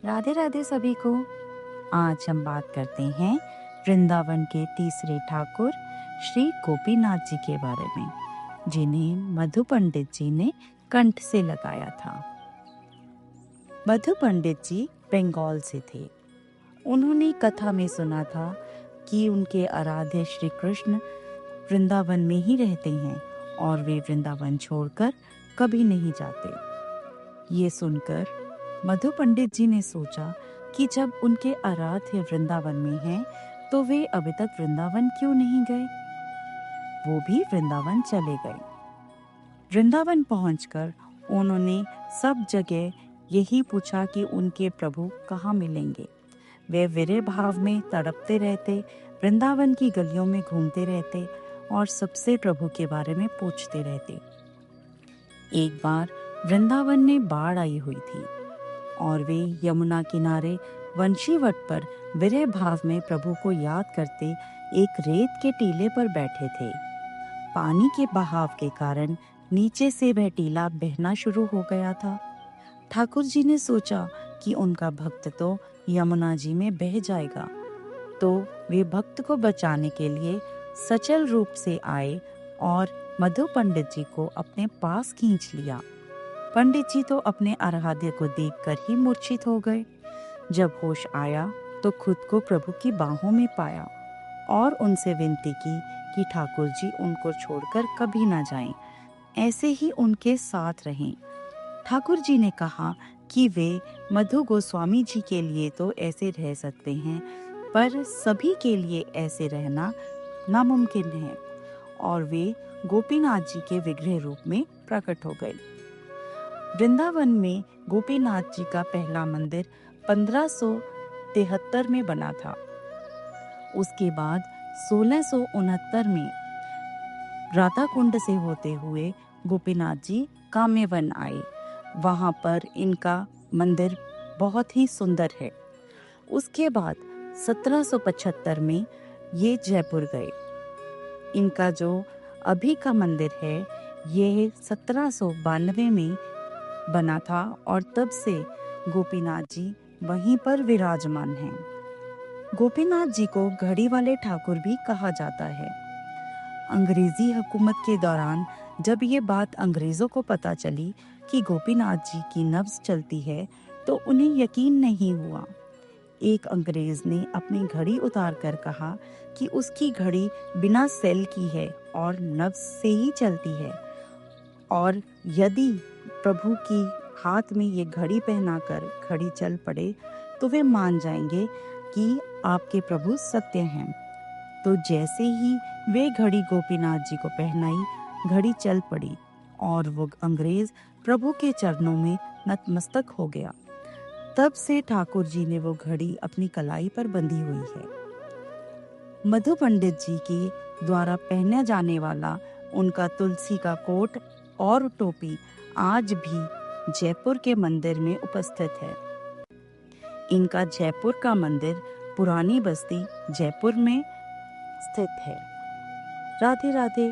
राधे राधे सभी को। आज हम बात करते हैं वृंदावन के तीसरे ठाकुर श्री गोपीनाथ जी के बारे में, जिन्हें मधु पंडित जी ने कंठ से लगाया था। मधु पंडित जी बंगाल से थे। उन्होंने कथा में सुना था कि उनके आराध्य श्री कृष्ण वृंदावन में ही रहते हैं और वे वृंदावन छोड़कर कभी नहीं जाते। ये सुनकर मधु पंडित जी ने सोचा कि जब उनके आराध्य वृंदावन में हैं, तो वे अभी तक वृंदावन क्यों नहीं गए। वो भी वृंदावन चले गए। वृंदावन पहुंचकर उन्होंने सब जगह यही पूछा कि उनके प्रभु कहाँ मिलेंगे। वे विरह भाव में तड़पते रहते, वृंदावन की गलियों में घूमते रहते और सबसे प्रभु के बारे में पूछते रहते। एक बार वृंदावन में बाढ़ आई हुई थी और वे यमुना किनारे वंशीवट पर विरह भाव में प्रभु को याद करते एक रेत के टीले पर बैठे थे। पानी के बहाव के कारण नीचे से वह टीला बहना शुरू हो गया था। ठाकुर जी ने सोचा कि उनका भक्त तो यमुना जी में बह जाएगा, तो वे भक्त को बचाने के लिए सचल रूप से आए और मधु पंडित जी को अपने पास खींच लिया। पंडित जी तो अपने आराध्य को देखकर ही मूर्छित हो गए। जब होश आया तो खुद को प्रभु की बाहों में पाया और उनसे विनती की कि ठाकुर जी उनको छोड़कर कभी ना जाएं, ऐसे ही उनके साथ रहें। ठाकुर जी ने कहा कि वे मधु गोस्वामी जी के लिए तो ऐसे रह सकते हैं, पर सभी के लिए ऐसे रहना नामुमकिन है, और वे गोपीनाथ जी के विग्रह रूप में प्रकट हो गए। वृंदावन में गोपीनाथ जी का पहला मंदिर 1573 में बना था। उसके बाद 1669 में राधा कुंड से होते हुए गोपीनाथ जी काम्यवन आए। वहां पर इनका मंदिर बहुत ही सुंदर है। उसके बाद 1775 में ये जयपुर गए। इनका जो अभी का मंदिर है, यह 1792 में बना था और तब से गोपीनाथ जी वहीं पर विराजमान हैं। गोपीनाथ जी को घड़ी वाले ठाकुर भी कहा जाता है। अंग्रेजी हुकूमत के दौरान जब ये बात अंग्रेजों को पता चली कि गोपीनाथ जी की नब्ज चलती है, तो उन्हें यकीन नहीं हुआ। एक अंग्रेज ने अपनी घड़ी उतार कर कहा कि उसकी घड़ी बिना सेल की है और नब्ज से ही चलती है, और यदि प्रभु की हाथ में ये घड़ी पहनाकर घड़ी चल पड़े तो वे मान जाएंगे कि आपके प्रभु सत्य हैं। तो जैसे ही वे घड़ी गोपीनाथ जी को पहनाई, घड़ी चल पड़ी और वो अंग्रेज प्रभु के चरणों में नतमस्तक हो गया। तब से ठाकुर जी ने वो घड़ी अपनी कलाई पर बंधी हुई है। मधु पंडित जी के द्वारा पहना जाने वाला उनका तुलसी का कोट और टोपी आज भी जयपुर के मंदिर में उपस्थित है। इनका जयपुर का मंदिर पुरानी बस्ती जयपुर में स्थित है। राधे राधे।